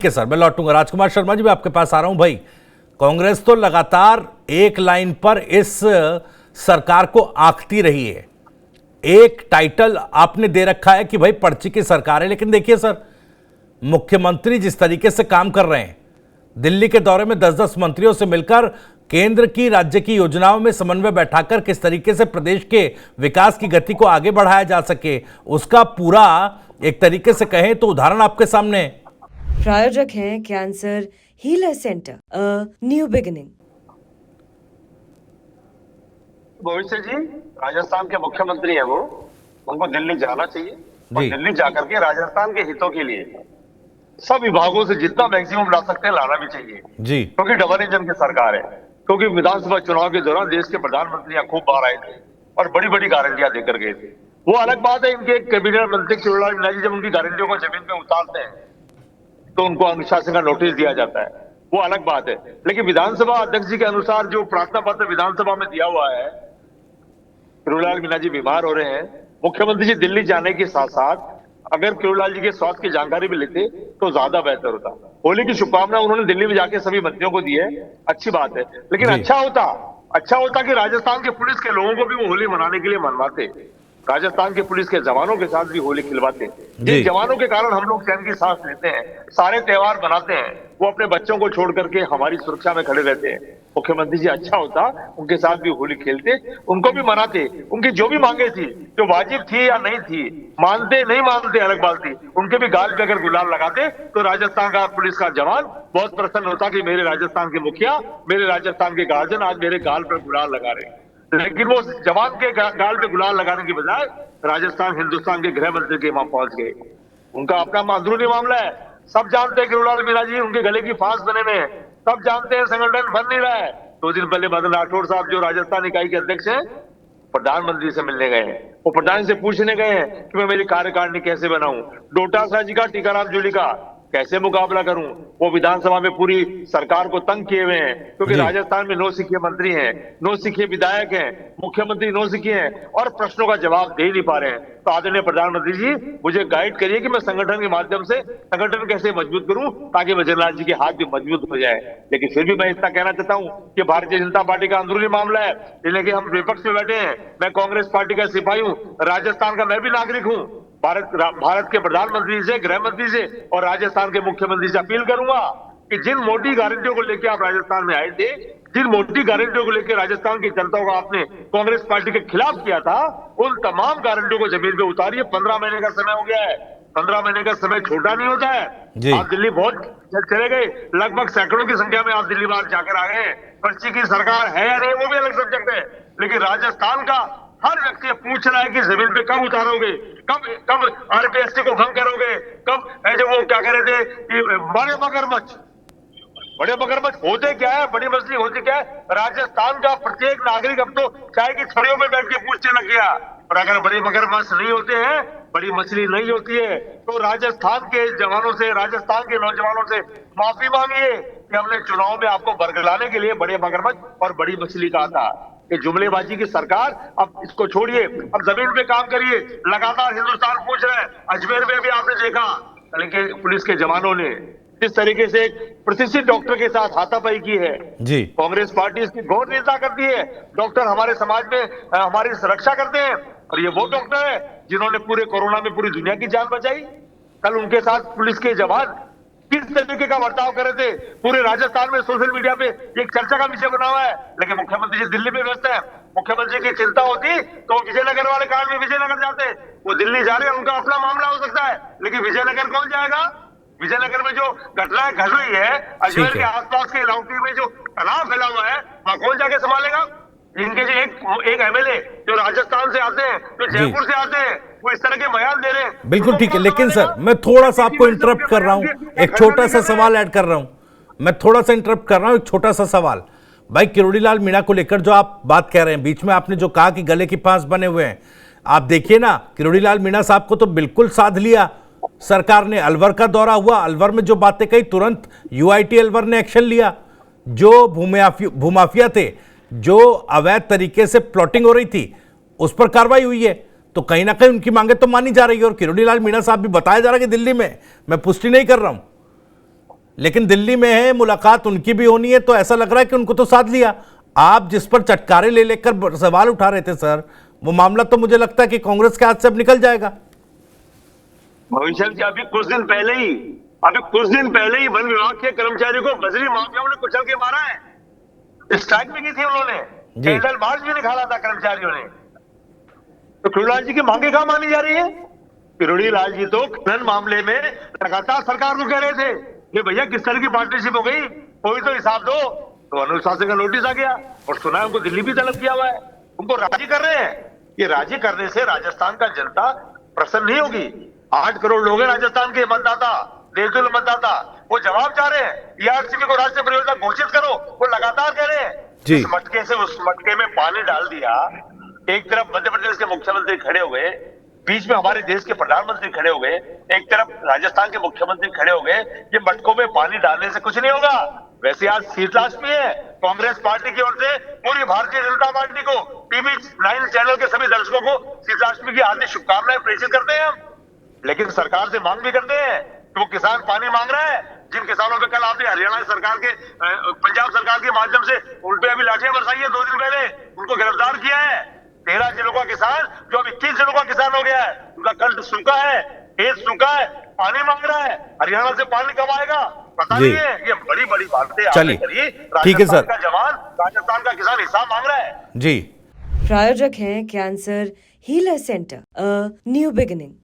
के सर मैं लौटूंगा। राजकुमार शर्मा जी मैं आपके पास आ रहा हूं। भाई कांग्रेस तो लगातार एक लाइन पर इस सरकार को आंकती रही है। एक टाइटल आपने दे रखा है कि भाई पर्ची की सरकार है, लेकिन देखिए सर, मुख्यमंत्री जिस तरीके से काम कर रहे हैं, दिल्ली के दौरे में 10-10 मंत्रियों से मिलकर केंद्र की राज्य की योजनाओं में समन्वय बैठाकर किस तरीके से प्रदेश के विकास की गति को आगे बढ़ाया जा सके, उसका पूरा एक तरीके से कहें तो उदाहरण आपके सामने है। प्रायोजक हैं cancer healer centre, new beginning. भविष्य जी राजस्थान के मुख्यमंत्री हैं, वो उनको दिल्ली जाना चाहिए और दिल्ली जाकर के राजस्थान के हितों के लिए सब विभागों से जितना मैक्सिमम ला सकते हैं लाना भी चाहिए जी, क्योंकि डबल इंजन की सरकार है। क्योंकि विधानसभा चुनाव के दौरान देश के प्रधानमंत्री यहाँ खूब बाहर आए थे और बड़ी बड़ी गारंटियां देकर गए थे। वो अलग बात है, इनके कैबिनेट मंत्री किरोड़ीलाल मीणा जी जब उनकी गारंटियों को जमीन पे उतारते हैं तो उनको अनुशासन का नोटिस दिया जाता है, वो अलग बात है। लेकिन विधानसभा अध्यक्ष जी के अनुसार जो प्रार्थना पत्र विधानसभा में दिया हुआ है, किरोड़ीलाल मीणा जी बीमार हो रहे हैं, मुख्यमंत्री जी दिल्ली जाने के साथ साथ अगर किरोड़ीलाल जी के स्वास्थ्य की जानकारी भी लेते तो ज्यादा बेहतर होता। होली की शुभकामना उन्होंने दिल्ली में जाके सभी मंत्रियों को दी है, अच्छी बात है, लेकिन अच्छा होता कि राजस्थान के पुलिस के लोगों को भी वो होली मनाने के लिए मनवाते, राजस्थान के पुलिस के जवानों के साथ भी होली खिलवाते। जिन जवानों के कारण हम लोग चैन की सांस लेते हैं, सारे त्योहार मनाते हैं, वो अपने बच्चों को छोड़ करके हमारी सुरक्षा में खड़े रहते हैं। मुख्यमंत्री जी अच्छा होता उनके साथ भी होली खेलते, उनको भी मनाते, उनकी जो भी मांगे थी जो वाजिब थी या नहीं थी, मानते नहीं मानते अलग बात थी, उनके भी गाल पे अगर गुलाल लगाते तो राजस्थान का पुलिस का जवान बहुत प्रसन्न होता कि मेरे राजस्थान के मुखिया, मेरे राजस्थान के गार्जियन आज मेरे गाल पर गुलाल लगा रहे हैं। लेकिन वो जवान के गाल पे गुलाल लगाने की बजाय राजस्थान हिंदुस्तान के गृह मंत्री के वहां पहुंच गए। उनका अपना अंदरूनी मामला है, सब जानते हैं किरोड़ीलाल मीणा जी उनके गले की फांस बने में, सब जानते हैं संगठन बन नहीं रहा है। 2 दिन पहले मदन राठौड़ साहब जो राजस्थान इकाई के अध्यक्ष हैं, प्रधानमंत्री से मिलने गए हैं, वो प्रधान से पूछने गए हैं कि मैं मेरी कार्यकारिणी कैसे बनाऊं, डोटासरा जी का, टीकाराम जूली का कैसे मुकाबला करूं। वो विधानसभा में पूरी सरकार को तंग किए हुए हैं, क्योंकि राजस्थान में 9 सिखे मंत्री हैं, 9 सिखे विधायक हैं, मुख्यमंत्री 9 सिखे हैं और प्रश्नों का जवाब दे नहीं पा रहे हैं। तो आदरणीय प्रधानमंत्री जी मुझे गाइड करिए कि मैं संगठन के माध्यम से संगठन कैसे मजबूत करूं ताकि वजीरलाल जी के हाथ भी मजबूत हो जाए। लेकिन फिर भी मैं इतना कहना चाहता हूं कि भारतीय जनता पार्टी का अंदरूनी मामला है, लेकिन हम विपक्ष में बैठे हैं, मैं कांग्रेस पार्टी का सिपाही हूं, राजस्थान का मैं भी नागरिक हूं। भारत के प्रधानमंत्री से, गृह मंत्री से और राजस्थान के मुख्यमंत्री से अपील करूंगा कि जिन मोटी गारंटियों को लेकर आप राजस्थान में आए थे, जिन मोटी गारंटियों को लेकर राजस्थान की जनता को आपने कांग्रेस पार्टी के खिलाफ किया था, उन तमाम गारंटियों को जमीन पे उतारिए। 15 महीने का समय हो गया है, 15 महीने का समय छोटा नहीं होता है। आप दिल्ली बहुत चले गए, लगभग सैकड़ों की संख्या में आप दिल्ली बाहर जाकर आ गए। पर्ची की सरकार है या नहीं वो भी अलग सब्जेक्ट है, लेकिन राजस्थान का हर व्यक्ति पूछ रहा है कि जमीन पे कब उतारोगे, कब आरपीएससी को भंग करोगे, कब ऐसे वो क्या कह रहे थे कि बड़े मगरमच्छ होते क्या है, बड़ी मछली होती क्या है। राजस्थान का प्रत्येक नागरिक अब तो चाय की छड़ियों में बैठ के पूछने लग गया, और अगर बड़े मगरमच्छ नहीं होते हैं, बड़ी मछली नहीं होती है, तो राजस्थान के जवानों से, राजस्थान के नौजवानों से माफी मांगिए कि हमने चुनाव में आपको बरगलाने के लिए बड़े मगरमच्छ और बड़ी मछली कहा था। ये जुमलेबाजी की सरकार, अब इसको छोड़िए, अब जमीन पे काम करिए। लगातार हिंदुस्तान पूछ रहे हैं, अजमेर में भी आपने देखा, लेकिन पुलिस के जवानों ने जिस तरीके से एक प्रतिष्ठित डॉक्टर के साथ हाथापाई की है जी, कांग्रेस पार्टी इसकी घोर निंदा करती है। डॉक्टर हमारे समाज में हमारी सुरक्षा करते हैं, और ये वो डॉक्टर है जिन्होंने पूरे कोरोना में पूरी दुनिया की जान बचाई। कल उनके साथ पुलिस के जवान किस तरीके का बर्ताव कर रहे थे, पूरे राजस्थान में सोशल मीडिया पे एक चर्चा का विषय बना हुआ है। लेकिन मुख्यमंत्री जी दिल्ली में व्यस्त है, मुख्यमंत्री की चिंता होती तो विजयनगर वाले कांड में विजयनगर जाते, वो दिल्ली जा रहे हैं, उनका अपना मामला हो सकता है, लेकिन विजयनगर कौन जाएगा। विजयनगर में जो घटनाएं घट रही है, अजमेर के आसपास के इलाके में जो तनाव फैला हुआ है, वहां कौन जाके संभालेगा। इनके जो एक एमएलए जो राजस्थान से आते हैं, जो जयपुर से आते हैं, वो इस तरह के बयान दे रहे हैं। बिल्कुल ठीक है, लेकिन सर मैं थोड़ा सा आपको इंटरप्ट कर रहा हूं, एक छोटा सा सवाल ऐड कर रहा हूं, मैं थोड़ा सा इंटरप्ट कर रहा हूं, एक छोटा सा सवाल। भाई किरोड़ीलाल मीणा को लेकर जो आप बात कह रहे हैं, बीच में आपने जो कहा कि गले की फांस बने हुए हैं, आप देखिए ना, किरोड़ीलाल मीणा साहब को तो बिल्कुल साध लिया सरकार ने। अलवर का दौरा हुआ, अलवर में जो बातें कही तुरंत यूआईटी अलवर ने एक्शन लिया। जो भूमाफिया थे, जो अवैध तरीके से प्लॉटिंग हो रही थी, उस पर कार्रवाई हुई है। तो कहीं ना कहीं उनकी मांगे तो मानी जा रही है। और किरोड़ीलाल मीणा साहब भी बताया जा रहा है कि दिल्ली में, मैं पुष्टि नहीं कर रहा हूं, लेकिन दिल्ली में है, मुलाकात उनकी भी होनी है, तो ऐसा लग रहा है कि उनको तो साथ लिया। आप जिस पर चटकारे ले लेकर सवाल उठा रहे थे सर, वो मामला तो मुझे लगता है कि कांग्रेस के हाथ से अब निकल जाएगा। भविष्य जी, अभी कुछ दिन पहले ही वन विभाग के कर्मचारियों को बजरी माफियाओं ने कुचल के मारा है। स्ट्राइक भी की थी उन्होंने, कैंडल मार्च भी निकाला था कर्मचारियों ने। तो कृष्णलाल जी की मांगे कहां मानी जा रही है? कृष्णलाल जी तो खनन मामले में लगातार सरकार को कह रहे थे कि भैया किस तरह की पार्टनरशिप हो गई, कोई तो हिसाब दो। तो अनुशासन का नोटिस आ गया और सुना है उनको दिल्ली भी तलब किया हुआ है, उनको राजी कर रहे हैं। ये राजी करने से राजस्थान का जनता प्रसन्न नहीं होगी। 8 करोड़ लोग हैं राजस्थान के मतदाता, निर्दलीय मतदाता, वो जवाब चाह रहे हैं। ईआरसीबी को राष्ट्रीय परियोजना घोषित करो, वो लगातार कह रहे हैं। इस मटके से उस मटके में पानी डाल दिया। एक तरफ मध्य प्रदेश के मुख्यमंत्री खड़े हुए, बीच में हमारे देश के प्रधानमंत्री खड़े हुए, एक तरफ राजस्थान के मुख्यमंत्री खड़े हो गए। ये मटकों में पानी डालने से कुछ नहीं होगा। वैसे आज शीतलाष्टमी है, कांग्रेस पार्टी की ओर से पूरी भारतीय जनता पार्टी को, टीवी 9 चैनल के सभी दर्शकों को शीतलाष्टमी की हार्दिक शुभकामनाएं प्रेषित करते हैं हम। लेकिन सरकार से मांग भी करते हैं कि वो किसान पानी मांग रहा है। जिन किसानों पे कल आपने हरियाणा सरकार के, पंजाब सरकार के माध्यम से उन पे अभी लाठियां बरसाई है 2 दिन पहले, उनको गिरफ्तार किया है। 13 जिलों का किसान जो अब 21 जिलों का किसान हो गया है, उनका कंठ सूखा है, खेत सूखा है, पानी मांग रहा है। हरियाणा से पानी कब आएगा पता नहीं है। ये बड़ी बड़ी बातें आपने करी। ठीक है सर। का जवान, राजस्थान का किसान हिसाब मांग रहा है जी। प्रायोजक हैं cancer healer centre, a new beginning.